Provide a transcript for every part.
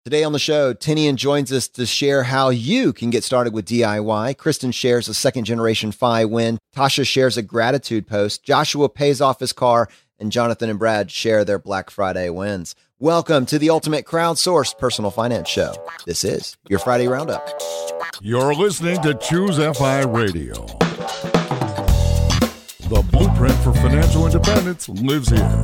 Today on the show, Tinian joins us to share how you can get started with DIY. Kristen shares a second-generation FI win. Tasha shares a gratitude post. Joshua pays off his car. And Jonathan and Brad share their Black Friday wins. Welcome to the ultimate crowdsourced personal finance show. This is your Friday Roundup. You're listening to ChooseFI Radio. The blueprint for financial independence lives here.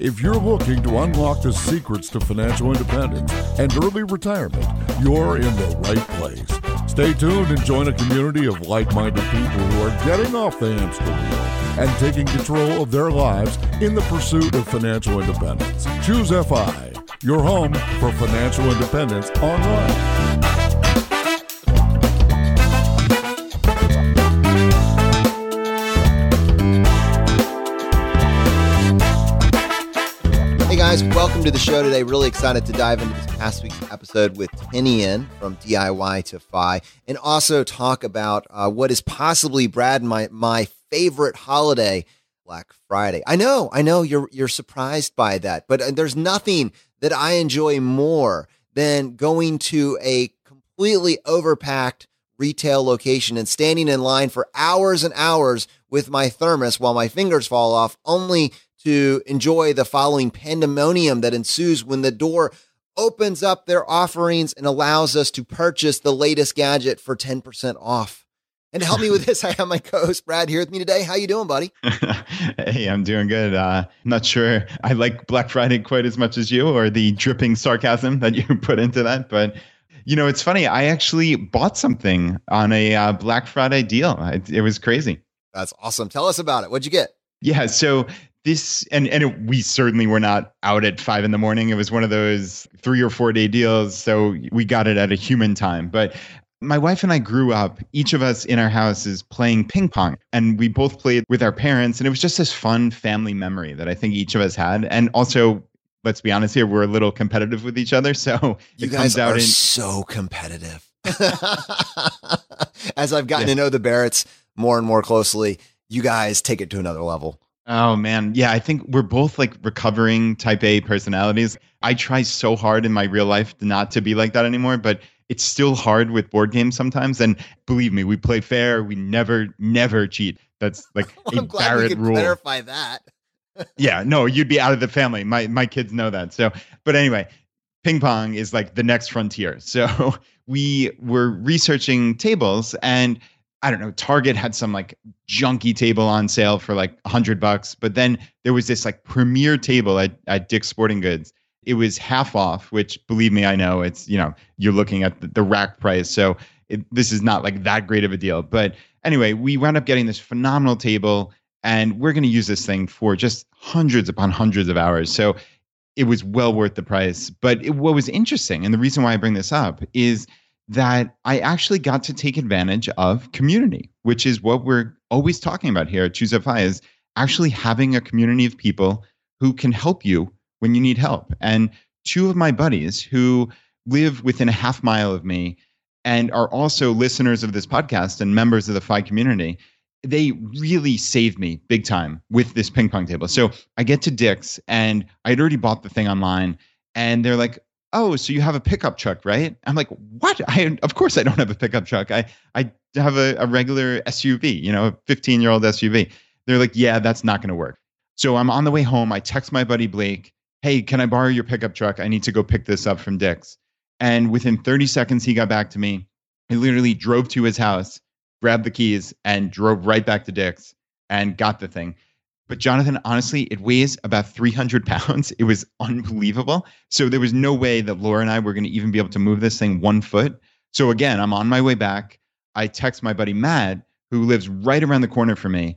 If you're looking to unlock the secrets to financial independence and early retirement, you're in the right place. Stay tuned and join a community of like-minded people who are getting off the hamster wheel and taking control of their lives in the pursuit of financial independence. ChooseFI, your home for financial independence online. Guys, welcome to the show today. Really excited to dive into this past week's episode with Tinian from DIY to FI, and also talk about what is possibly, Brad, my favorite holiday, Black Friday. I know you're surprised by that, but there's nothing that I enjoy more than going to a completely overpacked retail location and standing in line for hours and hours with my thermos while my fingers fall off, only to enjoy the following pandemonium that ensues when the door opens up their offerings and allows us to purchase the latest gadget for 10% off. And to help me with this, I have my co-host Brad here with me today. How you doing, buddy? Hey, I'm doing good. I'm not sure I like Black Friday quite as much as you, or the dripping sarcasm that you put into that. But, you know, it's funny. I actually bought something on a Black Friday deal. It was crazy. That's awesome. Tell us about it. What'd you get? Yeah, so this, we certainly were not out at 5 a.m. It was one of those 3 or 4 day deals. So we got it at a human time. But my wife and I grew up, each of us in our houses playing ping pong. And we both played with our parents. And it was just this fun family memory that I think each of us had. And also, let's be honest here, we're a little competitive with each other. So you guys are so competitive. As I've gotten to know the Barretts more and more closely, you guys take it to another level. Oh, man. Yeah, I think we're both like recovering type A personalities. I try so hard in my real life not to be like that anymore, but it's still hard with board games sometimes. And believe me, we play fair. We never cheat. That's like I'm glad we could clarify that. Yeah, no, you'd be out of the family. My kids know that. So, but anyway, ping pong is like the next frontier. So we were researching tables, and I don't know, Target had some like junky table on sale for like $100, but then there was this like premier table at Dick's Sporting Goods. It was half off, which, believe me, I know it's, you know, you're looking at the rack price. So this is not like that great of a deal. But anyway, we wound up getting this phenomenal table, and we're going to use this thing for just hundreds upon hundreds of hours. So it was well worth the price. But what was interesting, and the reason why I bring this up, is that I actually got to take advantage of community, which is what we're always talking about here at ChooseFI, is actually having a community of people who can help you when you need help. And two of my buddies who live within a half mile of me and are also listeners of this podcast and members of the FI community, they really saved me big time with this ping pong table. So I get to Dick's, and I'd already bought the thing online, and they're like, "Oh, so you have a pickup truck, right?" I'm like, "What? Of course I don't have a pickup truck. I have a regular SUV, you know, a 15-year-old SUV. They're like, "Yeah, that's not going to work." So I'm on the way home. I text my buddy Blake, "Hey, can I borrow your pickup truck? I need to go pick this up from Dick's." And within 30 seconds, he got back to me. He literally drove to his house, grabbed the keys, and drove right back to Dick's and got the thing. But Jonathan, honestly, it weighs about 300 pounds. It was unbelievable. So there was no way that Laura and I were going to even be able to move this thing 1 foot. So again, I'm on my way back. I text my buddy Matt, who lives right around the corner from me.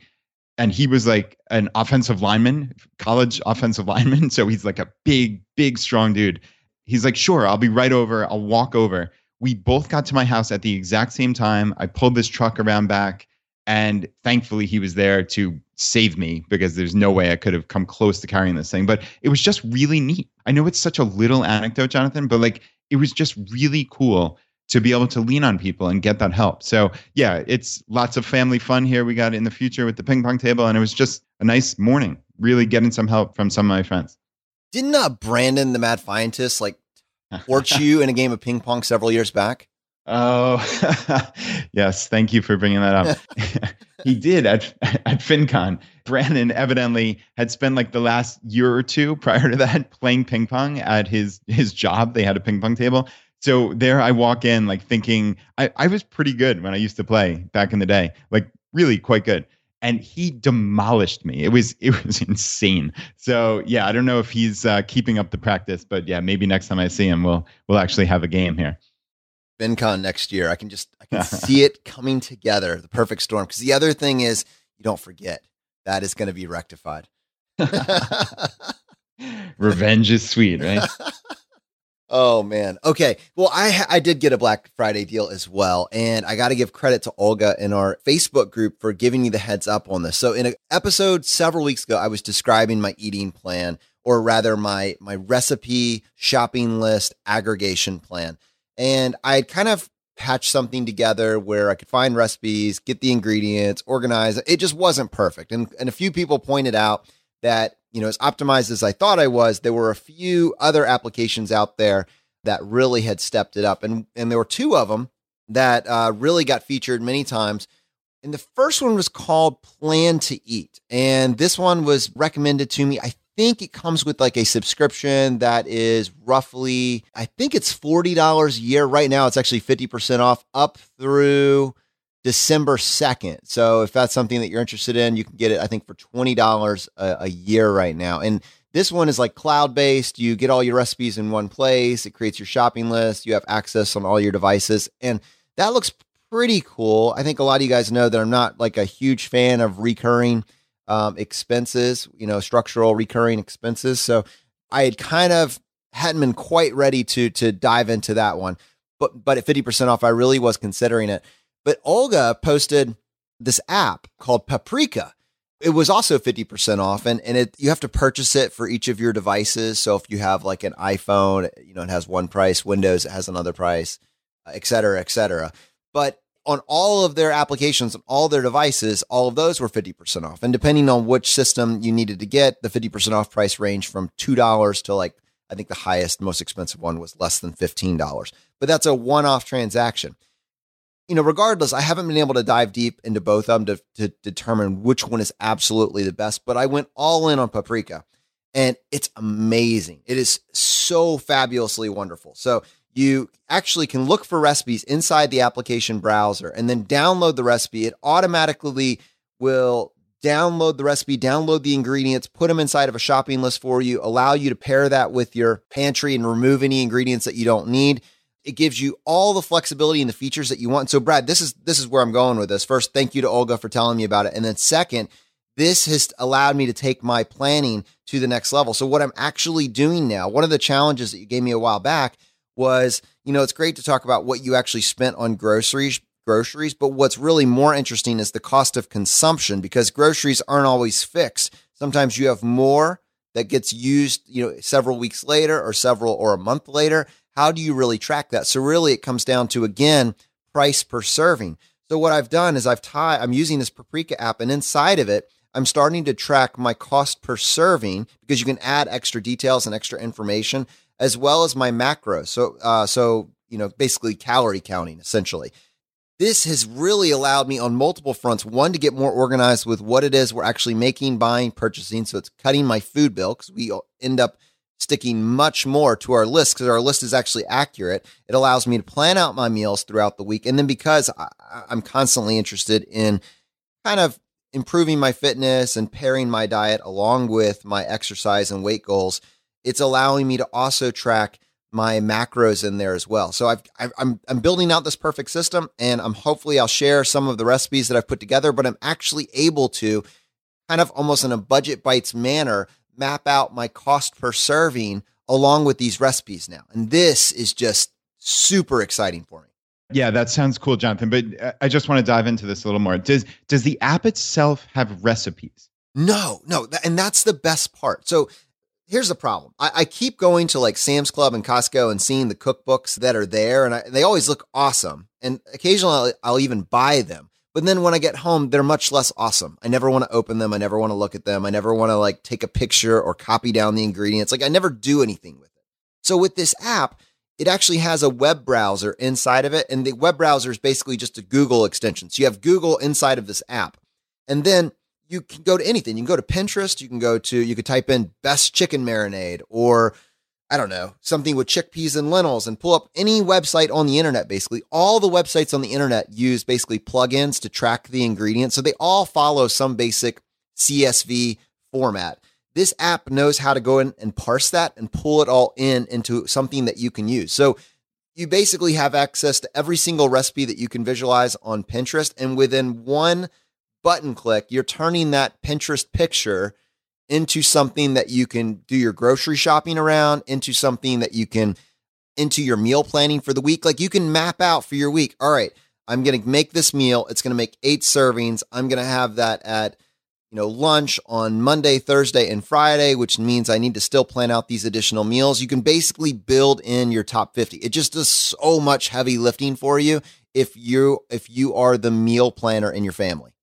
And he was like an offensive lineman, college offensive lineman. So he's like a big, strong dude. He's like, "Sure, I'll be right over. I'll walk over." We both got to my house at the exact same time. I pulled this truck around back. And thankfully, he was there to save me, because there's no way I could have come close to carrying this thing. But it was just really neat. I know it's such a little anecdote, Jonathan, but like it was just really cool to be able to lean on people and get that help. So yeah, it's lots of family fun here we got in the future with the ping pong table. And it was just a nice morning, really getting some help from some of my friends. Didn't Brandon, the mad scientist, like torch you in a game of ping pong several years back? Oh, yes. Thank you for bringing that up. He did at FinCon. Brandon evidently had spent like the last year or two prior to that playing ping pong at his job. They had a ping pong table. So there I walk in like thinking I was pretty good when I used to play back in the day, like really quite good. And he demolished me. It was insane. So yeah, I don't know if he's keeping up the practice, but yeah, maybe next time I see him, we'll actually have a game here. FinCon next year. I can see it coming together, the perfect storm. Because the other thing is, you don't forget, that is going to be rectified. Revenge is sweet, right? Oh man. Okay. Well, I did get a Black Friday deal as well. And I got to give credit to Olga in our Facebook group for giving me the heads up on this. So in an episode several weeks ago, I was describing my eating plan, or rather my recipe shopping list aggregation plan. And I had kind of patched something together where I could find recipes, get the ingredients, organize. It just wasn't perfect. And a few people pointed out that, as optimized as I thought I was, there were a few other applications out there that really had stepped it up. And there were two of them that really got featured many times. And the first one was called Plan to Eat. And this one was recommended to me. I think it comes with like a subscription that is roughly, I think it's $40 a year. Right now, it's actually 50% off up through December 2nd. So if that's something that you're interested in, you can get it, I think, for $20 a year right now. And this one is like cloud-based. You get all your recipes in one place. It creates your shopping list. You have access on all your devices. And that looks pretty cool. I think a lot of you guys know that I'm not like a huge fan of recurring expenses, structural recurring expenses. So I had kind of hadn't been quite ready to dive into that one, but at 50% off, I really was considering it. But Olga posted this app called Paprika. It was also 50% off, and you have to purchase it for each of your devices. So if you have like an iPhone, it has one price, Windows, it has another price, et cetera, et cetera. But on all of their applications, on all their devices, all of those were 50% off. And depending on which system you needed to get, the 50% off price ranged from $2 to like, I think the highest, most expensive one was less than $15. But that's a one-off transaction. Regardless, I haven't been able to dive deep into both of them to determine which one is absolutely the best, but I went all in on Paprika, and it's amazing. It is so fabulously wonderful. So you actually can look for recipes inside the application browser and then download the recipe. It automatically will download the recipe, download the ingredients, put them inside of a shopping list for you, allow you to pair that with your pantry and remove any ingredients that you don't need. It gives you all the flexibility and the features that you want. So Brad, this is where I'm going with this. First, thank you to Olga for telling me about it. And then second, this has allowed me to take my planning to the next level. So what I'm actually doing now, one of the challenges that you gave me a while back was, it's great to talk about what you actually spent on groceries, but what's really more interesting is the cost of consumption, because groceries aren't always fixed. Sometimes you have more that gets used, several weeks later or a month later. How do you really track that? So really it comes down to, again, price per serving. So what I've done is I'm using this Paprika app, and inside of it, I'm starting to track my cost per serving, because you can add extra details and extra information, as well as my macros. So basically calorie counting, essentially. This has really allowed me on multiple fronts. One, to get more organized with what it is we're actually making, buying, purchasing. So it's cutting my food bill, because we end up sticking much more to our list, because our list is actually accurate. It allows me to plan out my meals throughout the week. And then because I'm constantly interested in kind of improving my fitness and pairing my diet along with my exercise and weight goals, it's allowing me to also track my macros in there as well. So I'm building out this perfect system, and I'll share some of the recipes that I've put together, but I'm actually able to kind of almost in a budget bites manner map out my cost per serving along with these recipes now. And this is just super exciting for me. Yeah, that sounds cool, Jonathan. But I just want to dive into this a little more. Does the app itself have recipes? No. And that's the best part. So here's the problem. I keep going to like Sam's Club and Costco and seeing the cookbooks that are there, and they always look awesome. And occasionally I'll even buy them. But then when I get home, they're much less awesome. I never want to open them. I never want to look at them. I never want to like take a picture or copy down the ingredients. Like I never do anything with it. So with this app, it actually has a web browser inside of it. And the web browser is basically just a Google extension. So you have Google inside of this app. And then you can go to anything. You can go to Pinterest. You could type in best chicken marinade, or I don't know, something with chickpeas and lentils, and pull up any website on the internet. Basically, all the websites on the internet use basically plugins to track the ingredients. So they all follow some basic CSV format. This app knows how to go in and parse that and pull it all into something that you can use. So you basically have access to every single recipe that you can visualize on Pinterest. And within one button click, you're turning that Pinterest picture into something that you can do your grocery shopping around, into something that you can, into your meal planning for the week. Like you can map out for your week. All right, I'm going to make this meal. It's going to make 8 servings. I'm going to have that at, lunch on Monday, Thursday, and Friday, which means I need to still plan out these additional meals. You can basically build in your top 50. It just does so much heavy lifting for you if you are the meal planner in your family.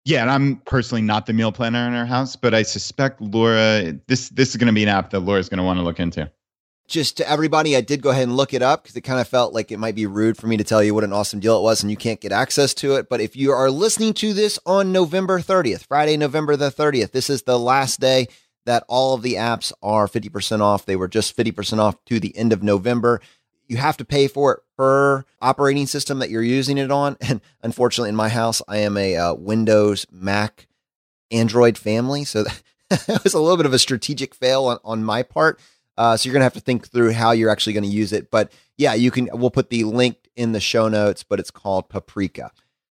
Yeah, and I'm personally not the meal planner in our house, but I suspect Laura, this is going to be an app that Laura's going to want to look into. Just to everybody, I did go ahead and look it up because it kind of felt like it might be rude for me to tell you what an awesome deal it was and you can't get access to it. But if you are listening to this on November 30th, Friday, November the 30th, this is the last day that all of the apps are 50% off. They were just 50% off to the end of November. You have to pay for it per operating system that you're using it on. And unfortunately, in my house, I am a Windows, Mac, Android family. So that was a little bit of a strategic fail on my part. So you're going to have to think through how you're actually going to use it. But yeah, we'll put the link in the show notes, but it's called Paprika.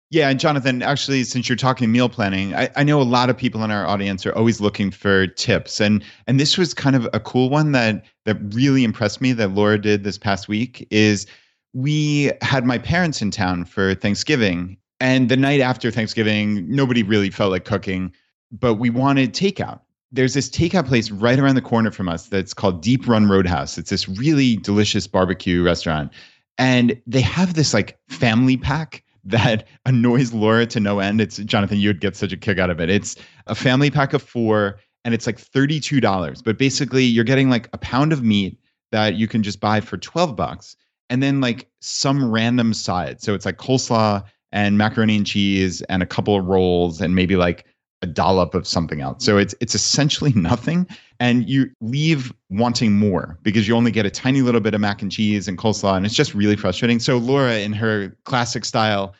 Yeah, and Jonathan, actually, since you're talking meal planning, I know a lot of people in our audience are always looking for tips. And this was kind of a cool one that really impressed me that Laura did this past week is we had my parents in town for Thanksgiving. And the night after Thanksgiving, nobody really felt like cooking, but we wanted takeout. There's this takeout place right around the corner from us that's called Deep Run Roadhouse. It's this really delicious barbecue restaurant. And they have this like family pack that annoys Laura to no end. It's Jonathan, you'd get such a kick out of it. It's a family pack of 4 and it's like $32. But basically you're getting like a pound of meat that you can just buy for $12 and then like some random side. So it's like coleslaw and macaroni and cheese and a couple of rolls and maybe like a dollop of something else. So it's essentially nothing. And you leave wanting more because you only get a tiny little bit of mac and cheese and coleslaw. And it's just really frustrating. So Laura, in her classic style,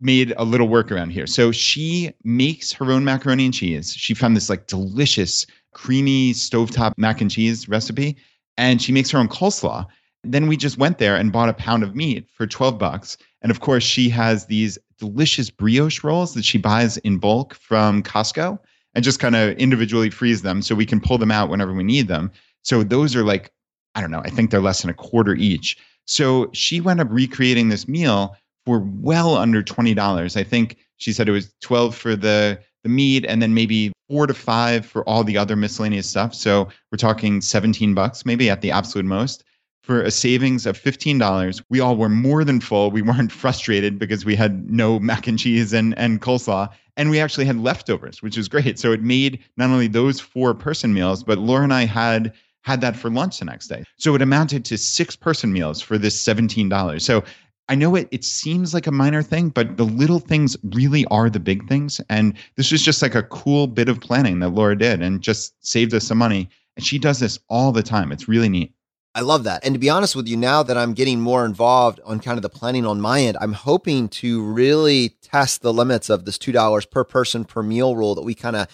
made a little workaround here. So she makes her own macaroni and cheese. She found this like delicious, creamy stovetop mac and cheese recipe. And she makes her own coleslaw. Then we just went there and bought a pound of meat for $12. And of course, she has these delicious brioche rolls that she buys in bulk from Costco and just kind of individually freeze them so we can pull them out whenever we need them. So those are like, I don't know, I think they're less than $1 each. So she wound up recreating this meal for well under $20. I think she said it was 12 for the meat and then maybe 4 to 5 for all the other miscellaneous stuff. So we're talking $17 maybe at the absolute most. For a savings of $15, we all were more than full. We weren't frustrated because we had no mac and cheese and coleslaw. And we actually had leftovers, which is great. So it made not only those 4-person meals, but Laura and I had that for lunch the next day. So it amounted to 6-person meals for this $17. So I know it seems like a minor thing, but the little things really are the big things. And this was just like a cool bit of planning that Laura did and just saved us some money. And she does this all the time. It's really neat. I love that. And to be honest with you, now that I'm getting more involved on kind of the planning on my end, I'm hoping to really test the limits of this $2 per person per meal rule that we kind of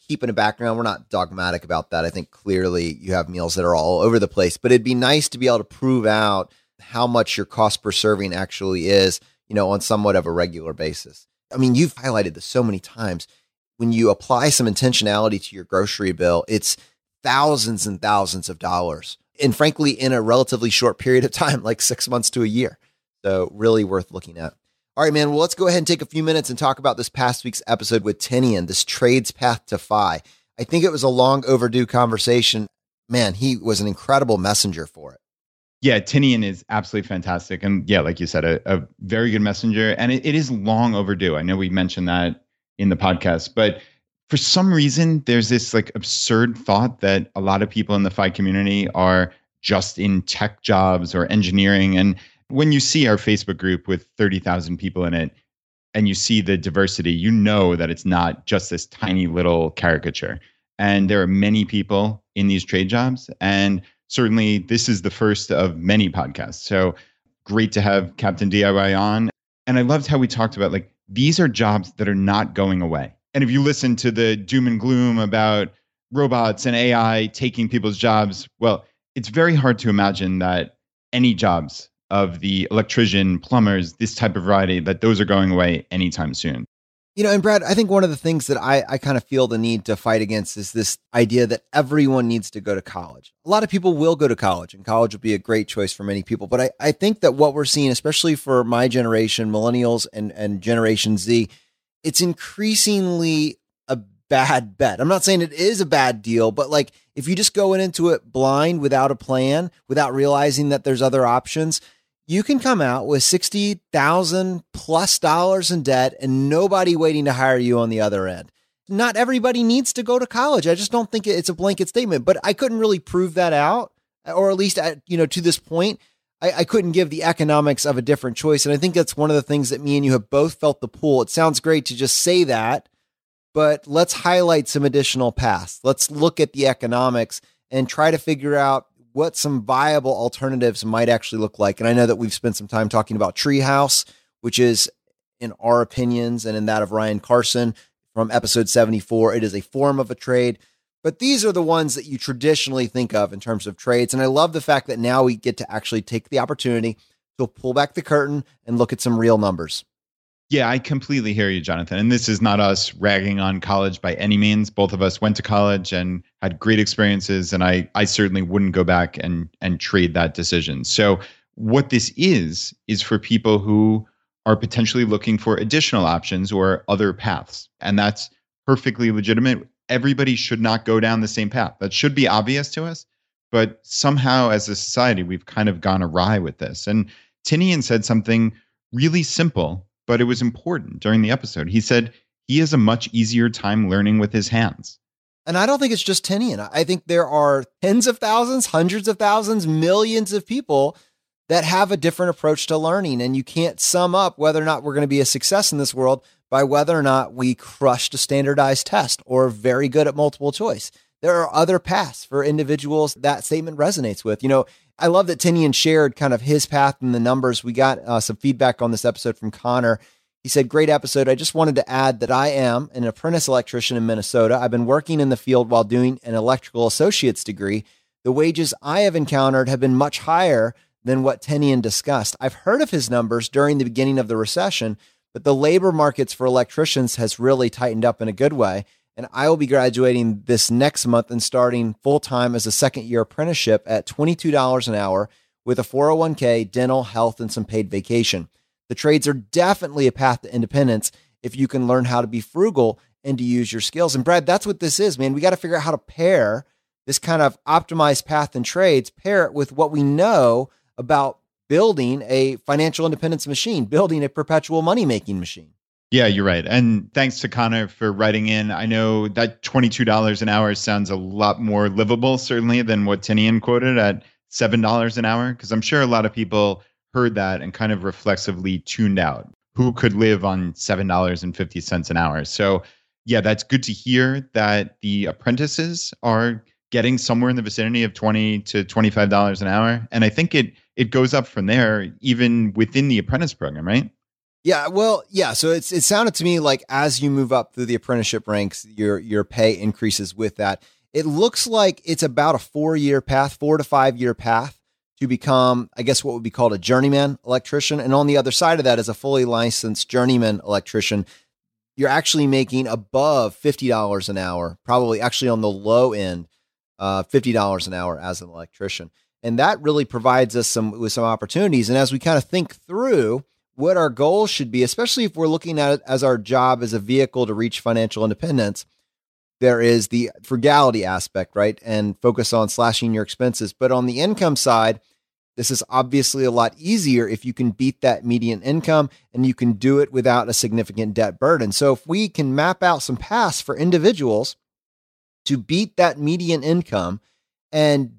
keep in the background. We're not dogmatic about that. I think clearly you have meals that are all over the place, but it'd be nice to be able to prove out how much your cost per serving actually is, on somewhat of a regular basis. I mean, you've highlighted this so many times. When you apply some intentionality to your grocery bill, it's thousands and thousands of dollars. And frankly, in a relatively short period of time, like 6 months to a year. So really worth looking at. All right, man. Well, let's go ahead and take a few minutes and talk about this past week's episode with Tinian, this trade's path to FI. I think it was a long overdue conversation. man, he was an incredible messenger for it. Yeah, Tinian is absolutely fantastic. And yeah, like you said, a very good messenger. And it is long overdue. I know we mentioned that in the podcast, but for some reason, there's this like absurd thought that a lot of people in the FI community are just in tech jobs or engineering. And when you see our Facebook group with 30,000 people in it, and you see the diversity, you know that it's not just this tiny little caricature. And there are many people in these trade jobs. And certainly this is the first of many podcasts. So great to have Captain DIY on. And I loved how we talked about like, these are jobs that are not going away. And if you listen to the doom and gloom about robots and AI taking people's jobs, well, it's very hard to imagine that any jobs of the electrician, plumbers, this type of variety, that those are going away anytime soon. You know, and Brad, I think one of the things that I kind of feel the need to fight against is this idea that everyone needs to go to college. A lot of people will go to college, and college will be a great choice for many people. But I think that what we're seeing, especially for my generation, millennials and Generation Z, it's increasingly a bad bet. I'm not saying it is a bad deal, but like if you just go into it blind without a plan, without realizing that there's other options, you can come out with $60,000 plus in debt and nobody waiting to hire you on the other end. Not everybody needs to go to college. I just don't think it's a blanket statement, but I couldn't really prove that out, or at least to this point, I couldn't give the economics of a different choice. And I think that's one of the things that me and you have both felt the pull. It sounds great to just say that, but let's highlight some additional paths. Let's look at the economics and try to figure out what some viable alternatives might actually look like. And I know that we've spent some time talking about Treehouse, which is, in our opinions and in that of Ryan Carson from episode 74, it is a form of a trade. But these are the ones that you traditionally think of in terms of trades. And I love the fact that now we get to actually take the opportunity to pull back the curtain and look at some real numbers. Yeah, I completely hear you, Jonathan. And this is not us ragging on college by any means. Both of us went to college and had great experiences. And I certainly wouldn't go back and trade that decision. So what this is for people who are potentially looking for additional options or other paths. And that's perfectly legitimate. Everybody should not go down the same path. That should be obvious to us. But somehow as a society, we've kind of gone awry with this. And Tinian said something really simple, but it was important during the episode. He said he has a much easier time learning with his hands. And I don't think it's just Tinian. I think there are tens of thousands, hundreds of thousands, millions of people that have a different approach to learning. And you can't sum up whether or not we're going to be a success in this world by whether or not we crushed a standardized test or are very good at multiple choice. There are other paths for individuals that statement resonates with. You know, I love that Tinian shared kind of his path and the numbers. We got some feedback on this episode from Connor. He said, great episode. I just wanted to add that I am an apprentice electrician in Minnesota. I've been working in the field while doing an electrical associate's degree. The wages I have encountered have been much higher than what Tinian discussed. I've heard of his numbers during the beginning of the recession, but the labor markets for electricians has really tightened up in a good way. And I will be graduating this next month and starting full-time as a second-year apprenticeship at $22 an hour with a 401k, dental, health, and some paid vacation. The trades are definitely a path to independence if you can learn how to be frugal and to use your skills. And Brad, that's what this is, man. We got to figure out how to pair this kind of optimized path in trades, pair it with what we know about building a financial independence machine, building a perpetual money-making machine. Yeah, you're right. And thanks to Connor for writing in. I know that $22 an hour sounds a lot more livable, certainly, than what Tinian quoted at $7 an hour, because I'm sure a lot of people heard that and kind of reflexively tuned out. Who could live on $7.50 an hour? So yeah, that's good to hear that the apprentices are getting somewhere in the vicinity of $20 to $25 an hour. And I think it goes up from there, even within the apprentice program, right? Yeah, well, yeah. So it sounded to me like as you move up through the apprenticeship ranks, your pay increases with that. It looks like it's about a 4-year path, 4 to 5 year path to become, I guess, what would be called a journeyman electrician. And on the other side of that is a fully licensed journeyman electrician. You're actually making above $50 an hour, probably actually on the low end, $50 an hour as an electrician. And that really provides us with some opportunities. And as we kind of think through what our goals should be, especially if we're looking at it as our job as a vehicle to reach financial independence, there is the frugality aspect, right? And focus on slashing your expenses. But on the income side, this is obviously a lot easier if you can beat that median income and you can do it without a significant debt burden. So if we can map out some paths for individuals to beat that median income and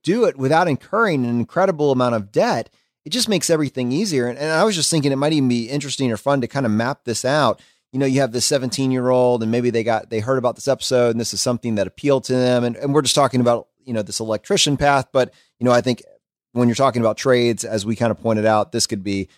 do it without incurring an incredible amount of debt, it just makes everything easier. And I was just thinking it might even be interesting or fun to kind of map this out. You have this 17-year-old and maybe they heard about this episode and this is something that appealed to them. And we're just talking about, this electrician path. But, I think when you're talking about trades, as we kind of pointed out, this could be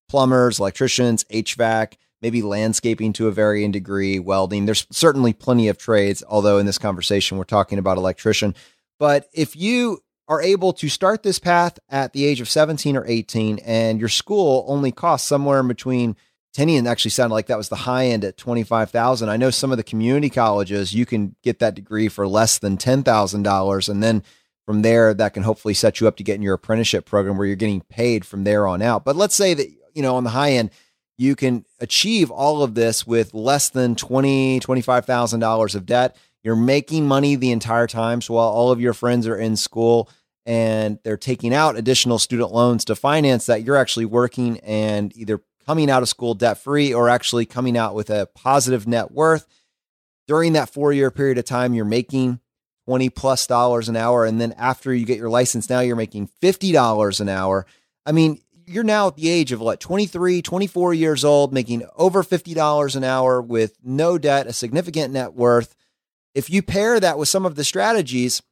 plumbers, electricians, HVAC, maybe landscaping to a varying degree, welding. There's certainly plenty of trades, although in this conversation, we're talking about electrician. But if you are able to start this path at the age of 17 or 18 and your school only costs somewhere in between, Tinian actually sounded like that was the high end at $25,000. I know some of the community colleges, you can get that degree for less than $10,000. And then from there, that can hopefully set you up to get in your apprenticeship program where you're getting paid from there on out. But let's say that, on the high end, you can achieve all of this with less than $25,000 of debt. You're making money the entire time. So while all of your friends are in school and they're taking out additional student loans to finance that, you're actually working and either coming out of school debt-free or actually coming out with a positive net worth. During that 4-year period of time, you're making $20+ an hour. And then after you get your license, now you're making $50 an hour. I mean, you're now at the age of 23, 24 years old, making over $50 an hour with no debt, a significant net worth. If you pair that with some of the strategies,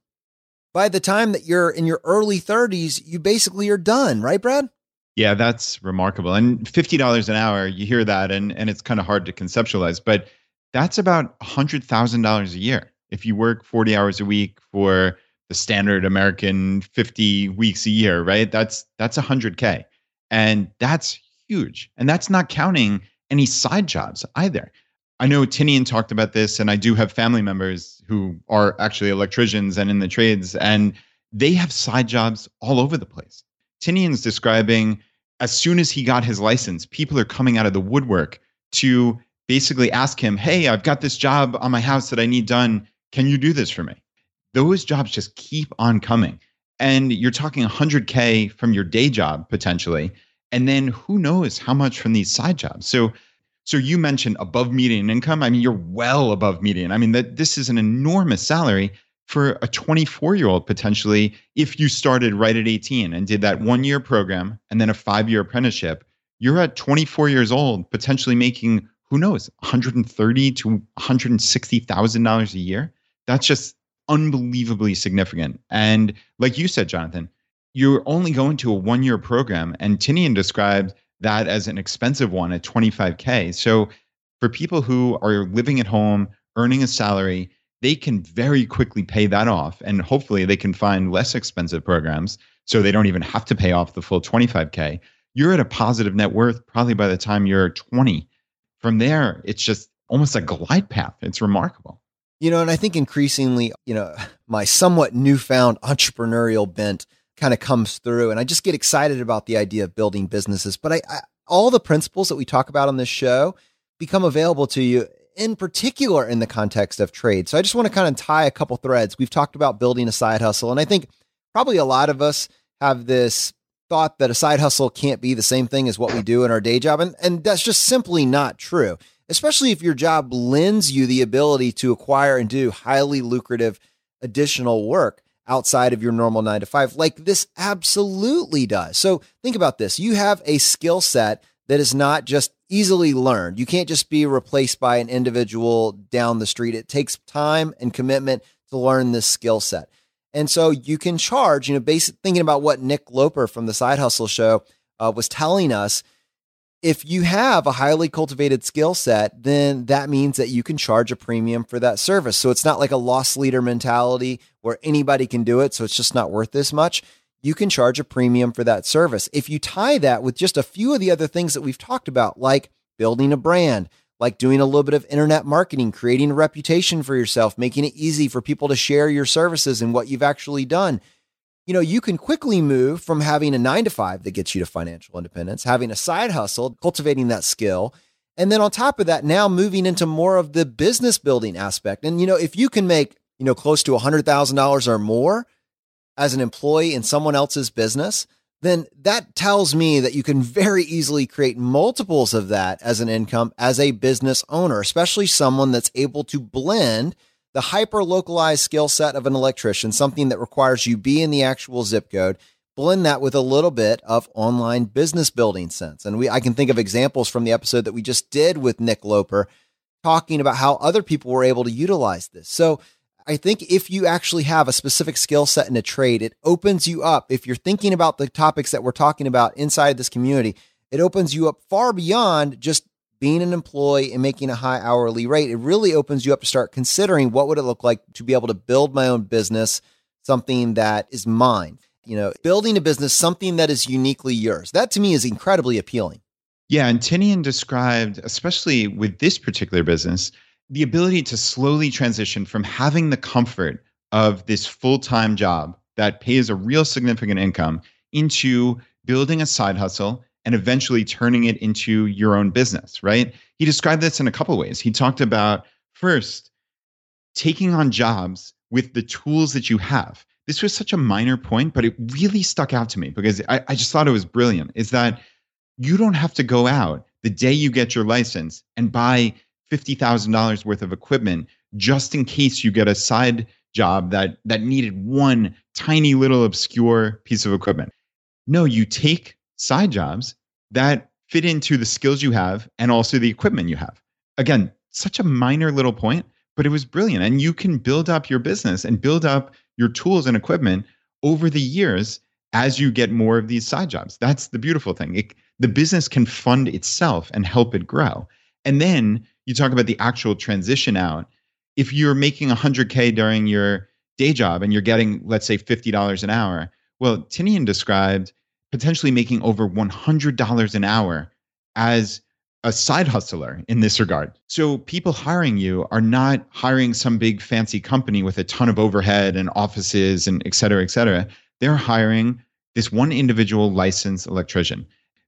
by the time that you're in your early 30s, you basically are done, right, Brad? Yeah, that's remarkable. And $50 an hour, you hear that, and it's kind of hard to conceptualize, but that's about $100,000 a year. If you work 40 hours a week for the standard American 50 weeks a year, right? That's $100K. And that's huge. And that's not counting any side jobs either. I know Tinian talked about this, and I do have family members who are actually electricians and in the trades, and they have side jobs all over the place. Tinian's describing as soon as he got his license, people are coming out of the woodwork to basically ask him, hey, I've got this job on my house that I need done. Can you do this for me? Those jobs just keep on coming. And you're talking 100K from your day job potentially. And then who knows how much from these side jobs. So you mentioned above median income. I mean, you're well above median. I mean, this is an enormous salary for a 24-year-old potentially if you started right at 18 and did that 1-year program and then a 5-year apprenticeship. You're at 24 years old, potentially making, who knows, $130,000 to $160,000 a year. That's just unbelievably significant. And like you said, Jonathan, you're only going to a 1-year program, and Tinian described that as an expensive one at $25K. So for people who are living at home, earning a salary, they can very quickly pay that off. And hopefully they can find less expensive programs so they don't even have to pay off the full $25K. You're at a positive net worth probably by the time you're 20. From there, it's just almost a glide path. It's remarkable. And I think increasingly, my somewhat newfound entrepreneurial bent kind of comes through, and I just get excited about the idea of building businesses. But all the principles that we talk about on this show become available to you, in particular in the context of trade. So I just want to kind of tie a couple threads. We've talked about building a side hustle, and I think probably a lot of us have this thought that a side hustle can't be the same thing as what we do in our day job. And that's just simply not true, especially if your job lends you the ability to acquire and do highly lucrative additional work outside of your normal 9-to-5, like this absolutely does. So think about this. You have a skill set that is not just easily learned. You can't just be replaced by an individual down the street. It takes time and commitment to learn this skill set. And so you can charge, thinking about what Nick Loper from the Side Hustle Show was telling us. If you have a highly cultivated skill set, then that means that you can charge a premium for that service. So it's not like a loss leader mentality where anybody can do it, so it's just not worth this much. You can charge a premium for that service. If you tie that with just a few of the other things that we've talked about, like building a brand, like doing a little bit of internet marketing, creating a reputation for yourself, making it easy for people to share your services and what you've actually done, you can quickly move from having a 9-to-5 that gets you to financial independence, having a side hustle, cultivating that skill, And then on top of that, now moving into more of the business building aspect. And, if you can make, close to $100,000 or more as an employee in someone else's business, then that tells me that you can very easily create multiples of that as an income as a business owner, especially someone that's able to blend the hyper localized skill set of an electrician, something that requires you be in the actual zip code, blend that with a little bit of online business building sense. And I can think of examples from the episode that we just did with Nick Loper talking about how other people were able to utilize this. So I think if you actually have a specific skill set in a trade, it opens you up. If you're thinking about the topics that we're talking about inside this community, it opens you up far beyond just being an employee and making a high hourly rate. It really opens you up to start considering what would it look like to be able to build my own business, something that is mine. Building a business, something that is uniquely yours. That to me is incredibly appealing. Yeah, and Tinian described, especially with this particular business, the ability to slowly transition from having the comfort of this full-time job that pays a real significant income into building a side hustle and eventually turning it into your own business, right? He described this in a couple of ways. He talked about, first, taking on jobs with the tools that you have. This was such a minor point, but it really stuck out to me because I just thought it was brilliant, is that you don't have to go out the day you get your license and buy $50,000 worth of equipment just in case you get a side job that needed one tiny little obscure piece of equipment. No, you take side jobs that fit into the skills you have and also the equipment you have. Again, such a minor little point, but it was brilliant. And you can build up your business and build up your tools and equipment over the years as you get more of these side jobs. That's the beautiful thing. The business can fund itself and help it grow. And then you talk about the actual transition out. If you're making 100K during your day job and you're getting, let's say, $50 an hour, well, Tinian described potentially making over $100 an hour as a side hustler in this regard. So people hiring you are not hiring some big fancy company with a ton of overhead and offices and et cetera, et cetera. They're hiring this one individual licensed electrician.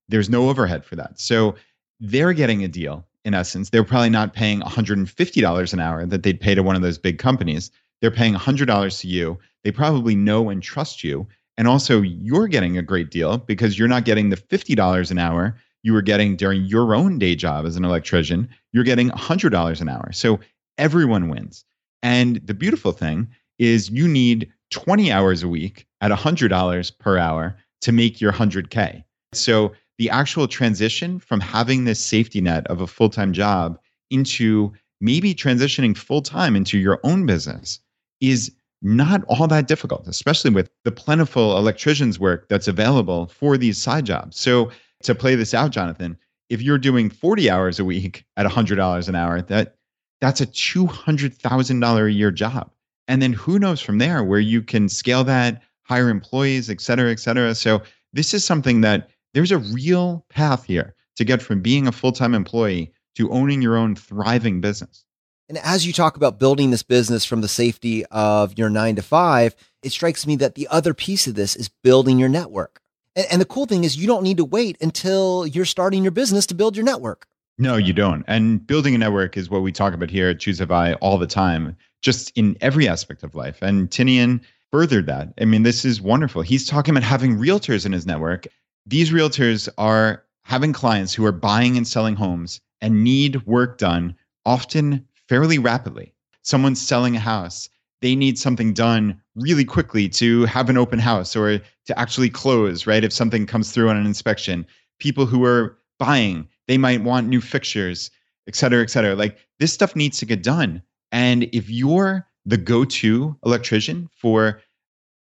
There's no overhead for that. So they're getting a deal. In essence, they're probably not paying $150 an hour that they'd pay to one of those big companies. They're paying $100 to you. They probably know and trust you. And also, you're getting a great deal because you're not getting the $50 an hour you were getting during your own day job as an electrician. You're getting $100 an hour. So everyone wins. And the beautiful thing is you need 20 hours a week at $100 per hour to make your 100K. So the actual transition from having this safety net of a full-time job into maybe transitioning full-time into your own business is not all that difficult, especially with the plentiful electricians work that's available for these side jobs. So to play this out, Jonathan, if you're doing 40 hours a week at $100 an hour, that's a $200,000 a year job. And then who knows from there where you can scale that, hire employees, et cetera, et cetera. So this is something that there's a real path here to get from being a full-time employee to owning your own thriving business. And as you talk about building this business from the safety of your 9 to 5, it strikes me that the other piece of this is building your network. And the cool thing is you don't need to wait until you're starting your business to build your network. No, you don't. And building a network is what we talk about here at ChooseFI all the time, just in every aspect of life. And Tinian furthered that. I mean, this is wonderful. He's talking about having realtors in his network. These realtors are having clients who are buying and selling homes and need work done often fairly rapidly. Someone's selling a house. They need something done really quickly to have an open house or to actually close, right? If something comes through on an inspection. People who are buying, they might want new fixtures, et cetera, et cetera. Like this stuff needs to get done. And if you're the go-to electrician for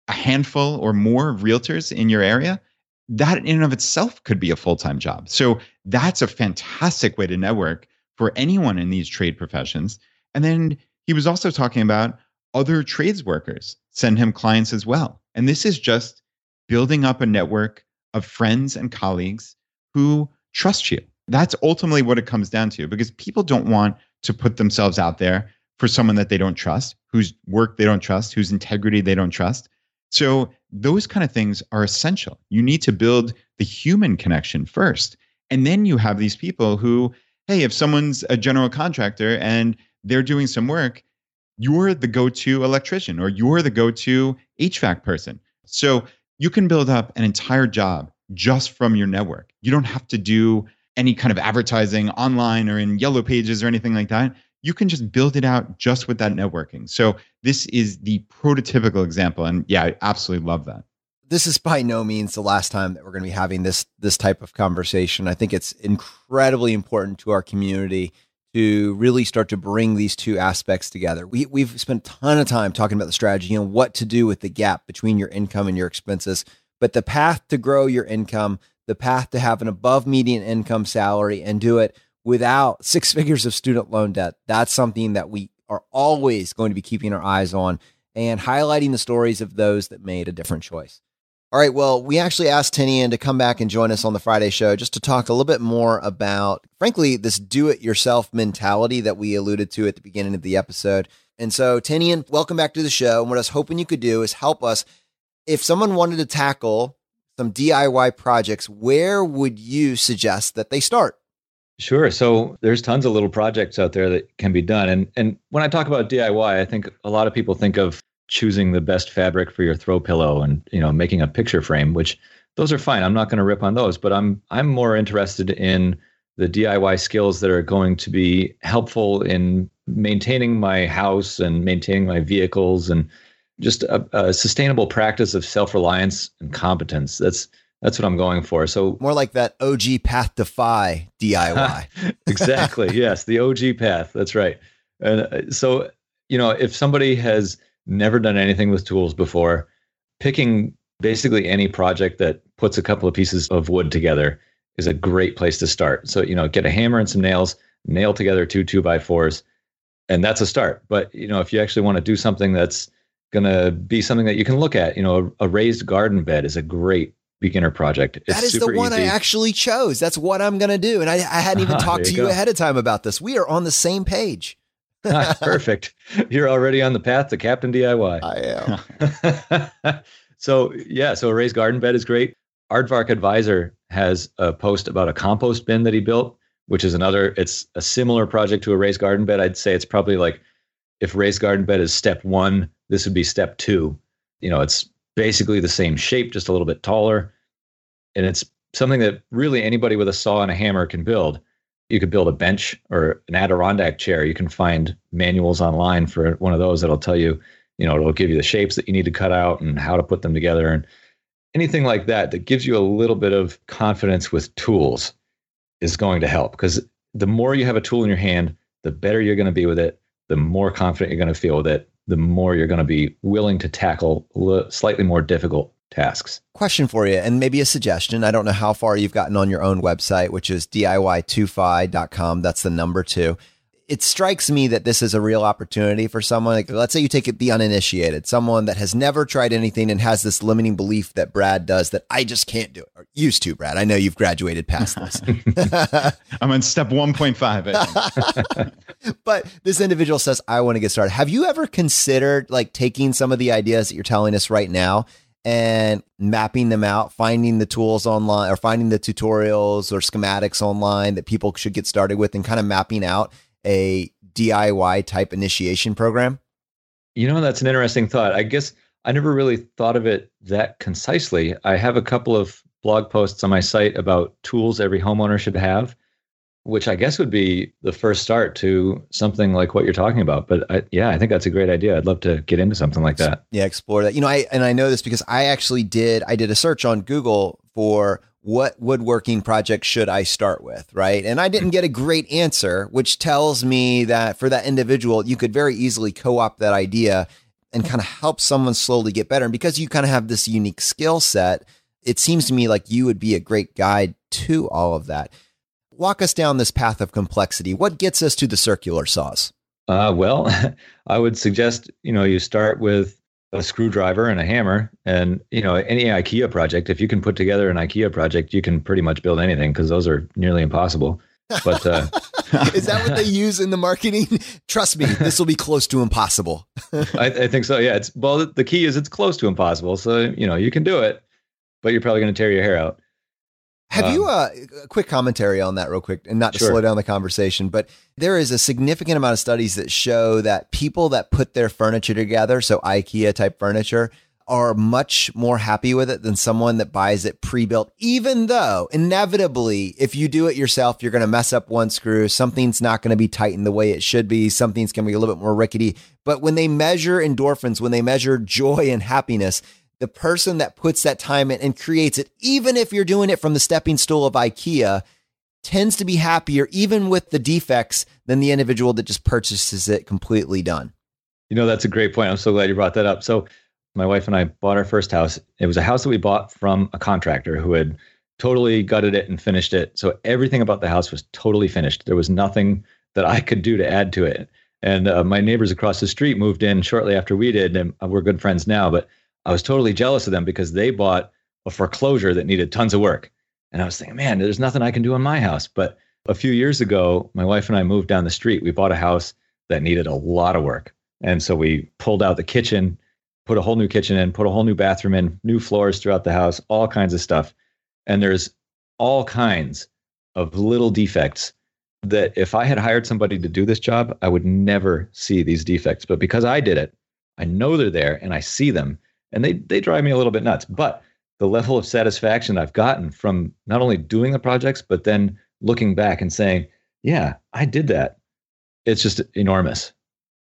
a handful or more of realtors in your area, that in and of itself could be a full-time job. So that's a fantastic way to network for anyone in these trade professions. And then he was also talking about other trades workers send him clients as well. And this is just building up a network of friends and colleagues who trust you. That's ultimately what it comes down to, because people don't want to put themselves out there for someone that they don't trust, whose work they don't trust, whose integrity they don't trust. So those kind of things are essential. You need to build the human connection first. And then you have these people who hey, if someone's a general contractor and they're doing some work, you're the go-to electrician or you're the go-to HVAC person. So you can build up an entire job just from your network. You don't have to do any kind of advertising online or in yellow pages or anything like that. You can just build it out just with that networking. So this is the prototypical example. And yeah, I absolutely love that. This is by no means the last time that we're going to be having this type of conversation. I think it's incredibly important to our community to really start to bring these two aspects together. We've spent a ton of time talking about the strategy and what to do with the gap between your income and your expenses. But the path to grow your income, the path to have an above median income salary and do it without 6 figures of student loan debt, that's something that we are always going to be keeping our eyes on and highlighting the stories of those that made a different choice. All right, well, we actually asked Tinian to come back and join us on the Friday show just to talk a little bit more about, frankly, this do-it-yourself mentality that we alluded to at the beginning of the episode. And so, Tinian, welcome back to the show. And what I was hoping you could do is help us. If someone wanted to tackle some DIY projects, where would you suggest that they start? Sure. So there's tons of little projects out there that can be done. And when I talk about DIY, I think a lot of people think of choosing the best fabric for your throw pillow and, making a picture frame, which those are fine. I'm not going to rip on those, but I'm more interested in the DIY skills that are going to be helpful in maintaining my house and maintaining my vehicles and just a sustainable practice of self-reliance and competence. That's what I'm going for. So more like that OG path to FI DIY. Exactly. Yes. The OG path. That's right. And so, if somebody has never done anything with tools before, picking basically any project that puts a couple of pieces of wood together is a great place to start. So, get a hammer and some nails, nail together 2 2x4s, and that's a start. But, if you actually want to do something that's going to be something that you can look at, a raised garden bed is a great beginner project. It's that is the one easy. I actually chose. That's what I'm going to do. And I hadn't even talked to you ahead of time about this. We are on the same page. Perfect. You're already on the path to Captain DIY. I am. So a raised garden bed is great. Aardvark Advisor has a post about a compost bin that he built, which is it's a similar project to a raised garden bed. I'd say it's probably like, if raised garden bed is step 1, this would be step 2. It's basically the same shape, just a little bit taller. And it's something that really anybody with a saw and a hammer can build. You could build a bench or an Adirondack chair. You can find manuals online for one of those that'll tell you, it'll give you the shapes that you need to cut out and how to put them together and anything like that gives you a little bit of confidence with tools is going to help, because the more you have a tool in your hand, the better you're going to be with it, the more confident you're going to feel with it, the more you're going to be willing to tackle slightly more difficult tasks. Question for you, and maybe a suggestion. I don't know how far you've gotten on your own website, which is DIY2FI.com. That's the number 2. It strikes me that this is a real opportunity for someone. Like, let's say you take it the uninitiated, someone that has never tried anything and has this limiting belief that Brad does that I just can't do it. Or used to, Brad. I know you've graduated past this. I'm on step 1.5. But this individual says, I want to get started. Have you ever considered taking some of the ideas that you're telling us right now and mapping them out, finding the tools online or finding the tutorials or schematics online that people should get started with and kind of mapping out a DIY type initiation program? That's an interesting thought. I guess I never really thought of it that concisely. I have a couple of blog posts on my site about tools every homeowner should have, which I guess would be the first start to something like what you're talking about. But I think that's a great idea. I'd love to get into something like that. Yeah, explore that. I know this because I did a search on Google for what woodworking project should I start with, right? And I didn't get a great answer, which tells me that for that individual, you could very easily co-opt that idea and kind of help someone slowly get better. And because you kind of have this unique skill set, it seems to me like you would be a great guide to all of that. Walk us down this path of complexity. What gets us to the circular saws? Well, I would suggest, you start with a screwdriver and a hammer and, any IKEA project. If you can put together an IKEA project, you can pretty much build anything because those are nearly impossible. But is that what they use in the marketing? Trust me, this will be close to impossible. I think so. Yeah. The key is it's close to impossible. So, you can do it, but you're probably going to tear your hair out. Have you a quick commentary on that real quick, and not to slow down the conversation, but there is a significant amount of studies that show that people that put their furniture together, so IKEA type furniture, are much more happy with it than someone that buys it pre-built, even though inevitably, if you do it yourself, you're going to mess up one screw. Something's not going to be tightened the way it should be. Something's going to be a little bit more rickety. But when they measure endorphins, when they measure joy and happiness, the person that puts that time in and creates it, even if you're doing it from the stepping stool of IKEA, tends to be happier, even with the defects, than the individual that just purchases it completely done. That's a great point. I'm so glad you brought that up. So my wife and I bought our first house. It was a house that we bought from a contractor who had totally gutted it and finished it. So everything about the house was totally finished. There was nothing that I could do to add to it. And my neighbors across the street moved in shortly after we did, and we're good friends now. But I was totally jealous of them because they bought a foreclosure that needed tons of work. And I was thinking, man, there's nothing I can do in my house. But a few years ago, my wife and I moved down the street. We bought a house that needed a lot of work. And so we pulled out the kitchen, put a whole new kitchen in, put a whole new bathroom in, new floors throughout the house, all kinds of stuff. And there's all kinds of little defects that if I had hired somebody to do this job, I would never see these defects. But because I did it, I know they're there and I see them. And they drive me a little bit nuts. But the level of satisfaction I've gotten from not only doing the projects, but then looking back and saying, yeah, I did that. It's just enormous.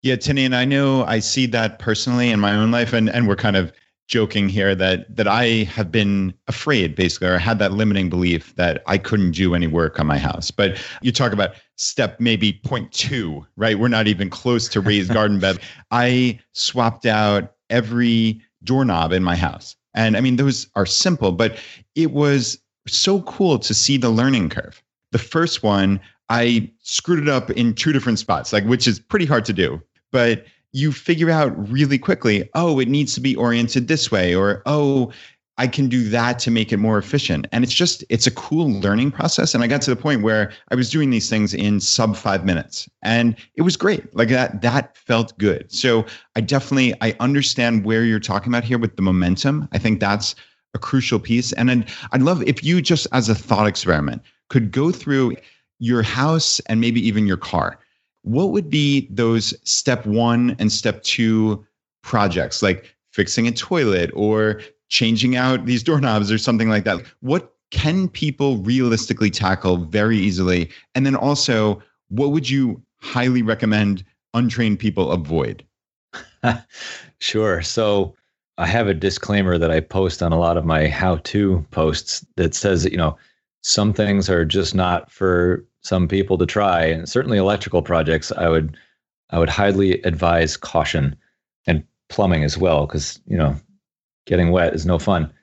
Yeah, Tinian, I know I see that personally in my own life. And we're kind of joking here that I have been afraid, basically, or had that limiting belief that I couldn't do any work on my house. But you talk about step maybe 0.2, right? We're not even close to raised garden bed. I swapped out every doorknob in my house. And I mean, those are simple, but it was so cool to see the learning curve. The first one, I screwed it up in 2 different spots, which is pretty hard to do. But you figure out really quickly, oh, it needs to be oriented this way, or, oh, I can do that to make it more efficient. And it's a cool learning process. And I got to the point where I was doing these things in sub 5 minutes, and it was great. That felt good. So I understand where you're talking about here with the momentum. I think that's a crucial piece. And I'd love if you, just as a thought experiment, could go through your house and maybe even your car. What would be those step 1 and step 2 projects, like fixing a toilet or changing out these doorknobs or something like that? What can people realistically tackle very easily? And then also, what would you highly recommend untrained people avoid? Sure. So I have a disclaimer that I post on a lot of my how-to posts that says that, some things are just not for some people to try. And certainly electrical projects, I would highly advise caution, and plumbing as well, because, getting wet is no fun.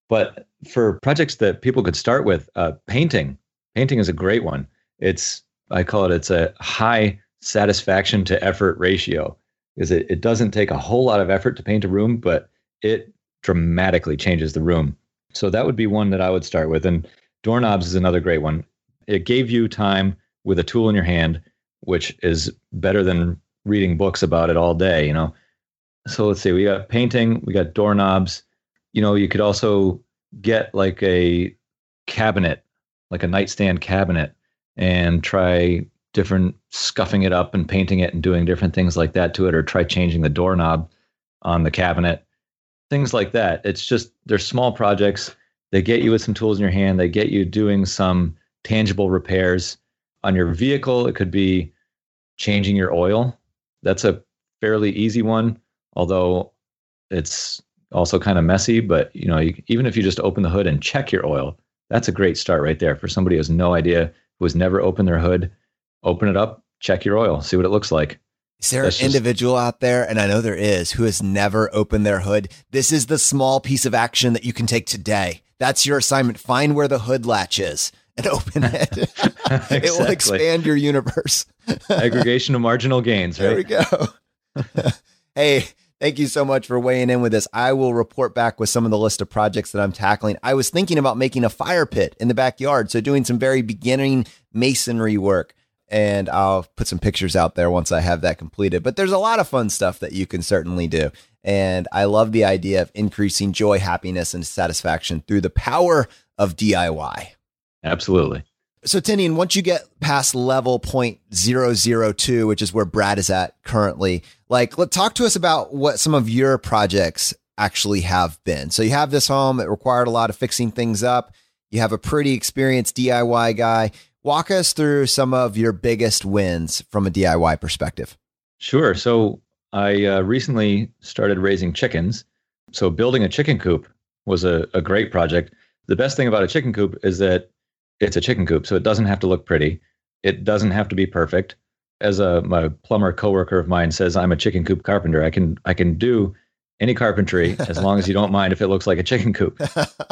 But for projects that people could start with, painting is a great one. It's a high satisfaction to effort ratio, because it doesn't take a whole lot of effort to paint a room, but it dramatically changes the room. So that would be one that I would start with. And doorknobs is another great one. It gave you time with a tool in your hand, which is better than reading books about it all day, So let's see, we got painting, we got doorknobs. You could also get like a cabinet, like a nightstand cabinet, and try different scuffing it up and painting it and doing different things like that to it, or try changing the doorknob on the cabinet, things like that. It's just, they're small projects. They get you with some tools in your hand. They get you doing some tangible repairs on your vehicle. It could be changing your oil. That's a fairly easy one, although it's also kind of messy. But even if you just open the hood and check your oil, that's a great start right there for somebody who has no idea, who has never opened their hood. Open it up, check your oil, see what it looks like. Is there an individual out there, and I know there is, who has never opened their hood? This is the small piece of action that you can take today. That's your assignment. Find where the hood latch is and open it. Exactly. It will expand your universe. Aggregation of marginal gains, right? There we go. Hey, thank you so much for weighing in with this. I will report back with some of the list of projects that I'm tackling. I was thinking about making a fire pit in the backyard, so doing some very beginning masonry work. And I'll put some pictures out there once I have that completed. But there's a lot of fun stuff that you can certainly do. And I love the idea of increasing joy, happiness, and satisfaction through the power of DIY. Absolutely. So Tinian, once you get past level 0.002, which is where Brad is at currently, let's talk to us about what some of your projects actually have been. So you have this home that required a lot of fixing things up. You have a pretty experienced DIY guy. Walk us through some of your biggest wins from a DIY perspective. Sure. So I recently started raising chickens. So building a chicken coop was a great project. The best thing about a chicken coop is that it's a chicken coop, so it doesn't have to look pretty. It doesn't have to be perfect. As my plumber coworker of mine says, I'm a chicken coop carpenter. I can do any carpentry as long as you don't mind if it looks like a chicken coop.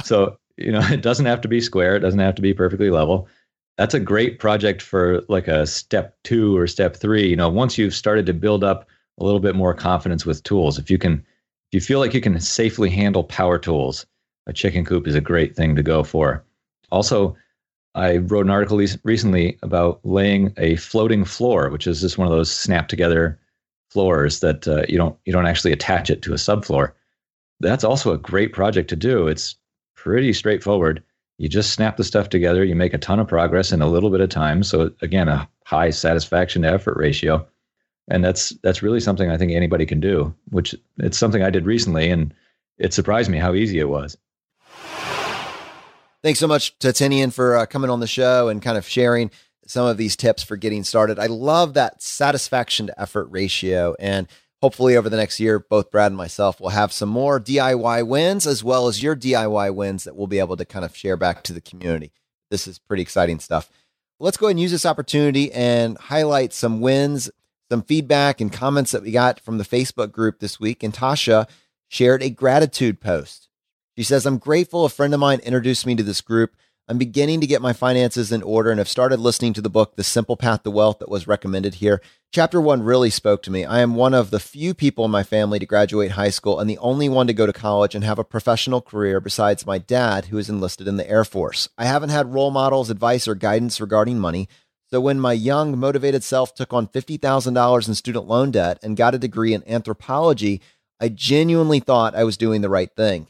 So, it doesn't have to be square. It doesn't have to be perfectly level. That's a great project for like a step 2 or step 3. Once you've started to build up a little bit more confidence with tools, if you feel like you can safely handle power tools, a chicken coop is a great thing to go for. Also, I wrote an article recently about laying a floating floor, which is just one of those snap together floors that you don't actually attach it to a subfloor. That's also a great project to do. It's pretty straightforward. You just snap the stuff together. You make a ton of progress in a little bit of time. So again, a high satisfaction to effort ratio. And that's really something I think anybody can do, which it's something I did recently, and it surprised me how easy it was. Thanks so much to Tinian for coming on the show and kind of sharing some of these tips for getting started. I love that satisfaction to effort ratio. And hopefully over the next year, both Brad and myself will have some more DIY wins as well as your DIY wins that we'll be able to kind of share back to the community. This is pretty exciting stuff. Let's go ahead and use this opportunity and highlight some wins, some feedback and comments that we got from the Facebook group this week. And Tasha shared a gratitude post. She says, I'm grateful a friend of mine introduced me to this group. I'm beginning to get my finances in order and have started listening to the book, The Simple Path to Wealth, that was recommended here. Chapter 1 really spoke to me. I am one of the few people in my family to graduate high school and the only one to go to college and have a professional career besides my dad, who is enlisted in the Air Force. I haven't had role models, advice, or guidance regarding money. So when my young, motivated self took on $50,000 in student loan debt and got a degree in anthropology, I genuinely thought I was doing the right thing.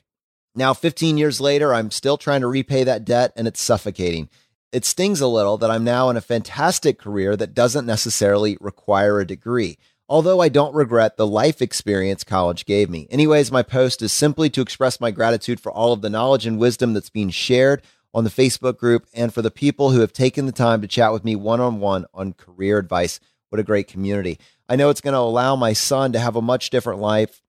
Now, 15 years later, I'm still trying to repay that debt, and it's suffocating. It stings a little that I'm now in a fantastic career that doesn't necessarily require a degree, although I don't regret the life experience college gave me. Anyways, my post is simply to express my gratitude for all of the knowledge and wisdom that's being shared on the Facebook group and for the people who have taken the time to chat with me one-on-one on career advice. What a great community. I know it's going to allow my son to have a much different life.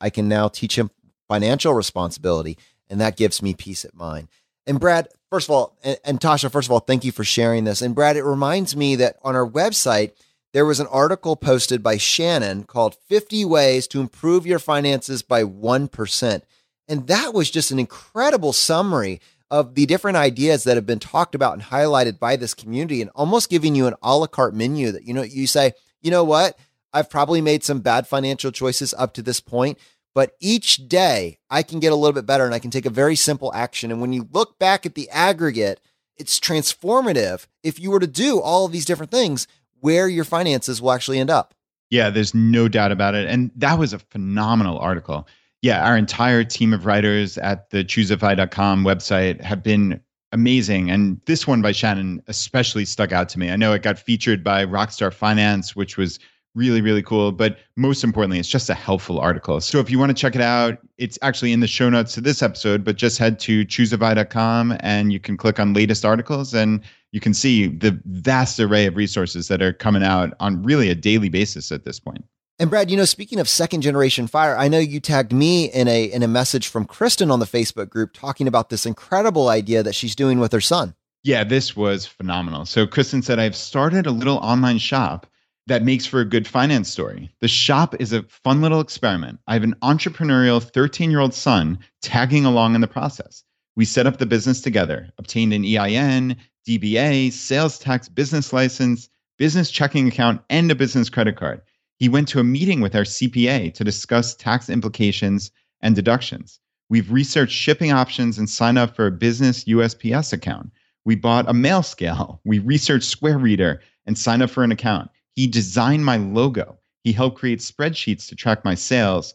I can now teach him financial responsibility, and that gives me peace of mind. And Brad, first of all, and Tasha, first of all, thank you for sharing this. And Brad, it reminds me that on our website, there was an article posted by Shannon called 50 Ways to Improve Your Finances by 1%. And that was just an incredible summary of the different ideas that have been talked about and highlighted by this community, and almost giving you an a la carte menu that, you say, you know what, I've probably made some bad financial choices up to this point, but each day I can get a little bit better and I can take a very simple action. And when you look back at the aggregate, it's transformative if you were to do all of these different things where your finances will actually end up. Yeah, there's no doubt about it. And that was a phenomenal article. Yeah, our entire team of writers at the ChooseFI.com website have been amazing. And this one by Shannon especially stuck out to me. I know it got featured by Rockstar Finance, which was really, really cool. But most importantly, it's just a helpful article. So if you want to check it out, it's actually in the show notes to this episode, but just head to ChooseFI.com and you can click on latest articles and you can see the vast array of resources that are coming out on really a daily basis at this point. And Brad, speaking of second generation fire, I know you tagged me in a message from Kristen on the Facebook group talking about this incredible idea that she's doing with her son. Yeah, this was phenomenal. So Kristen said, I've started a little online shop that makes for a good finance story. The shop is a fun little experiment. I have an entrepreneurial 13-year-old son tagging along in the process. We set up the business together, obtained an EIN, DBA, sales tax, business license, business checking account, and a business credit card. He went to a meeting with our CPA to discuss tax implications and deductions. We've researched shipping options and signed up for a business USPS account. We bought a mail scale. We researched Square Reader and signed up for an account. He designed my logo. He helped create spreadsheets to track my sales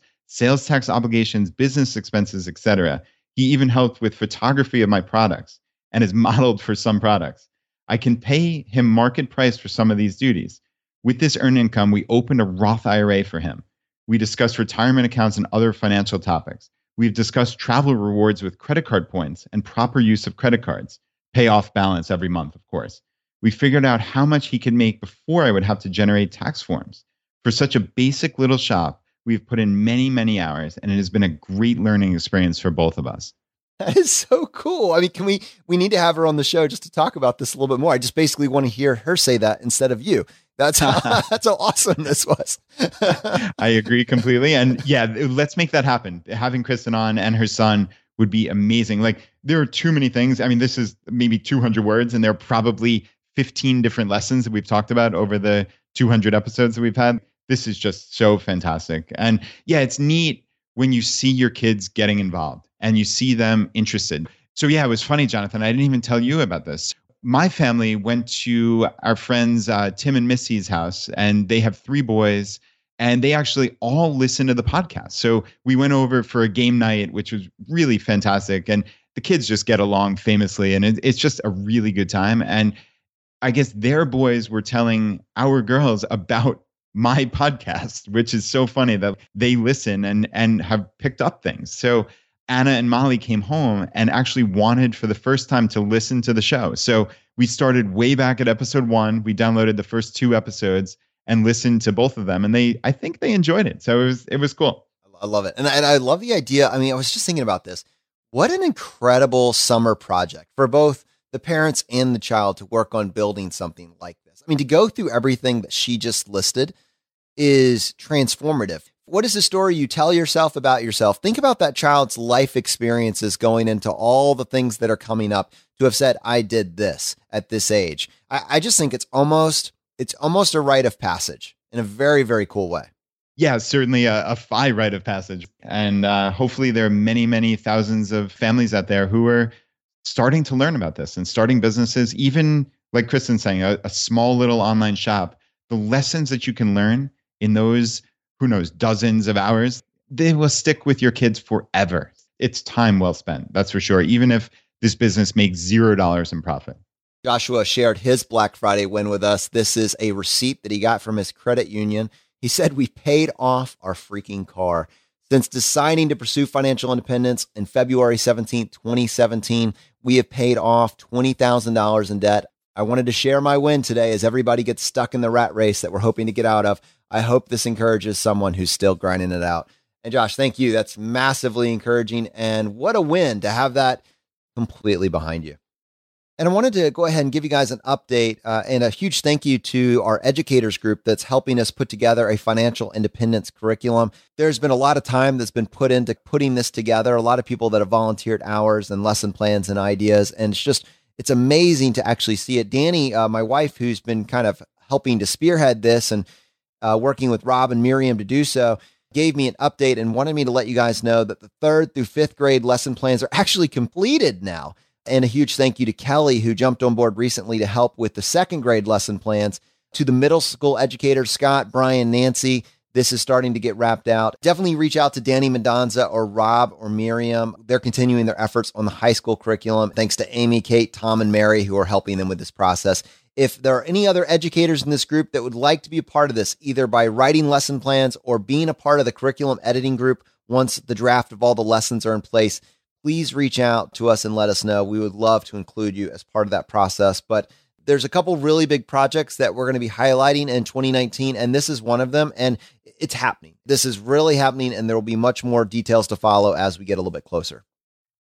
tax obligations, business expenses, etc. He even helped with photography of my products. and is modeled for some products. I can pay him market price for some of these duties. With this earned income, we opened a Roth IRA for him. We discussed retirement accounts and other financial topics. We've discussed travel rewards with credit card points and proper use of credit cards, pay off balance every month, of course. We figured out how much he could make before I would have to generate tax forms. For such a basic little shop, we've put in many, many hours, and it has been a great learning experience for both of us. That is so cool. I mean, we need to have her on the show just to talk about this a little bit more. I just basically want to hear her say that instead of you. That's how awesome this was. I agree completely. And yeah, let's make that happen. Having Kristen on and her son would be amazing. Like, there are too many things. I mean, this is maybe 200 words, and there are probably 15 different lessons that we've talked about over the 200 episodes that we've had. This is just so fantastic. And yeah, it's neat when you see your kids getting involved and you see them interested. So yeah, it was funny, Jonathan. I didn't even tell you about this. My family went to our friends Tim and Missy's house, and they have 3 boys, and they actually all listen to the podcast. So we went over for a game night, which was really fantastic. And the kids just get along famously, and it's just a really good time. And I guess their boys were telling our girls about my podcast, which is so funny that they listen and have picked up things. So Anna and Molly came home and actually wanted for the first time to listen to the show. So we started way back at episode 1. We downloaded the first 2 episodes and listened to both of them. And I think they enjoyed it. So it was cool. I love it. And I love the idea. I mean, I was just thinking about this. What an incredible summer project for both the parents and the child to work on building something like this. I mean, to go through everything that she just listed is transformative. What is the story you tell yourself about yourself? Think about that child's life experiences going into all the things that are coming up to have said, I did this at this age. I just think it's almost a rite of passage in a very, very cool way. Yeah, certainly a FI rite of passage. And hopefully there are many, many thousands of families out there who are starting to learn about this and starting businesses, even like Kristen's saying, a small little online shop. The lessons that you can learn in those, who knows, dozens of hours, they will stick with your kids forever. It's time well spent, that's for sure, even if this business makes $0 in profit. Joshua shared his Black Friday win with us. This is a receipt that he got from his credit union. He said, we paid off our freaking car. Since deciding to pursue financial independence in February 17th, 2017, we have paid off $20,000 in debt. I wanted to share my win today as everybody gets stuck in the rat race that we're hoping to get out of. I hope this encourages someone who's still grinding it out. And Josh, thank you. That's massively encouraging. And what a win to have that completely behind you. And I wanted to go ahead and give you guys an update and a huge thank you to our educators group that's helping us put together a financial independence curriculum. There's been a lot of time that's been put into putting this together, a lot of people that have volunteered hours and lesson plans and ideas. And it's amazing to actually see it. Danny, my wife, who's been kind of helping to spearhead this and working with Rob and Miriam to do so, gave me an update and wanted me to let you guys know that the 3rd through 5th grade lesson plans are actually completed now. And a huge thank you to Kelly, who jumped on board recently to help with the 2nd grade lesson plans. To the middle school educators, Scott, Brian, Nancy, this is starting to get wrapped out. Definitely reach out to Danny Mendonza or Rob or Miriam. They're continuing their efforts on the high school curriculum. Thanks to Amy, Kate, Tom, and Mary, who are helping them with this process. If there are any other educators in this group that would like to be a part of this, either by writing lesson plans or being a part of the curriculum editing group, once the draft of all the lessons are in place, please reach out to us and let us know. We would love to include you as part of that process. But there's a couple really big projects that we're going to be highlighting in 2019, and this is one of them, and it's happening. This is really happening, and there will be much more details to follow as we get a little bit closer.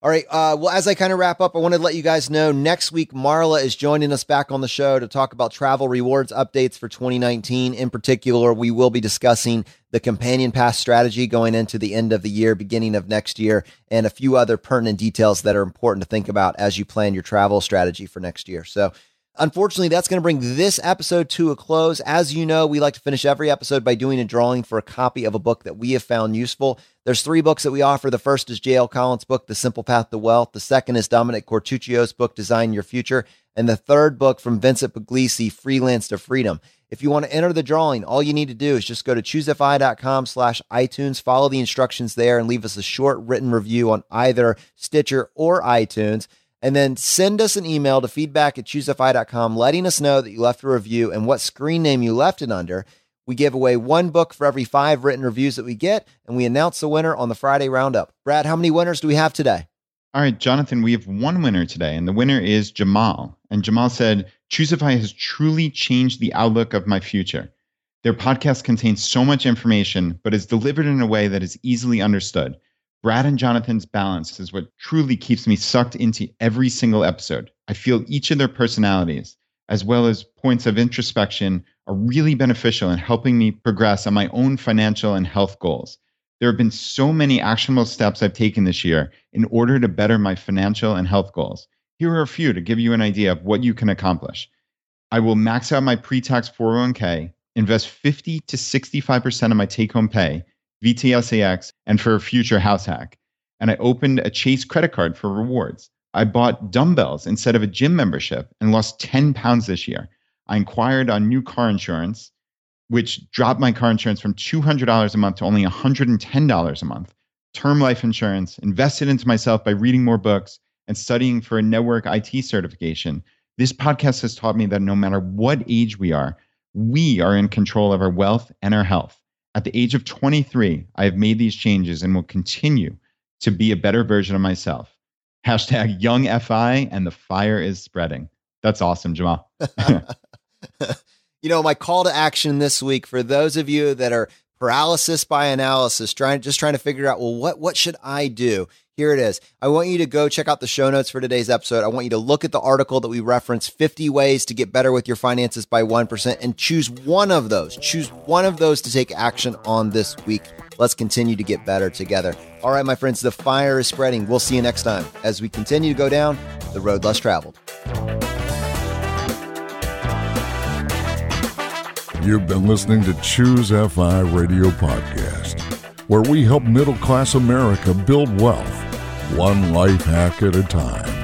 All right. Well, as I kind of wrap up, I wanted to let you guys know next week, Marla is joining us back on the show to talk about travel rewards updates for 2019. In particular, we will be discussing the companion pass strategy going into the end of the year, beginning of next year, and a few other pertinent details that are important to think about as you plan your travel strategy for next year. So unfortunately, that's going to bring this episode to a close. As you know, we like to finish every episode by doing a drawing for a copy of a book that we have found useful. There's 3 books that we offer. The first is J.L. Collins' book, The Simple Path to Wealth. The second is Dominic Cortuccio's book, Design Your Future. And the third book from Vincent Puglisi, Freelance to Freedom. If you want to enter the drawing, all you need to do is just go to ChooseFI.com/iTunes, follow the instructions there, and leave us a short written review on either Stitcher or iTunes. And then send us an email to feedback@ChooseFI.com letting us know that you left a review and what screen name you left it under. We give away one book for every 5 written reviews that we get, and we announce the winner on the Friday Roundup. Brad, how many winners do we have today? All right, Jonathan, we have one winner today, and the winner is Jamal. And Jamal said, ChooseFI has truly changed the outlook of my future. Their podcast contains so much information, but is delivered in a way that is easily understood. Brad and Jonathan's balance is what truly keeps me sucked into every single episode. I feel each of their personalities, as well as points of introspection, are really beneficial in helping me progress on my own financial and health goals. There have been so many actionable steps I've taken this year in order to better my financial and health goals. Here are a few to give you an idea of what you can accomplish. I will max out my pre-tax 401k, invest 50 to 65% of my take-home pay, VTSAX, and for a future house hack. And I opened a Chase credit card for rewards. I bought dumbbells instead of a gym membership and lost 10 pounds this year. I inquired on new car insurance, which dropped my car insurance from $200 a month to only $110 a month. Term life insurance, invested into myself by reading more books and studying for a network IT certification. This podcast has taught me that no matter what age we are in control of our wealth and our health. At the age of 23, I have made these changes and will continue to be a better version of myself. Hashtag young FI, and the fire is spreading. That's awesome, Jamal. You know, my call to action this week for those of you that are paralysis by analysis, trying to figure out, well, what should I do? Here it is. I want you to go check out the show notes for today's episode. I want you to look at the article that we referenced, 50 ways to get better with your finances by 1%, and choose one of those. Choose one of those to take action on this week. Let's continue to get better together. All right, my friends, the fire is spreading. We'll see you next time as we continue to go down the road less traveled. You've been listening to ChooseFI Radio Podcast, where we help middle-class America build wealth, one life hack at a time.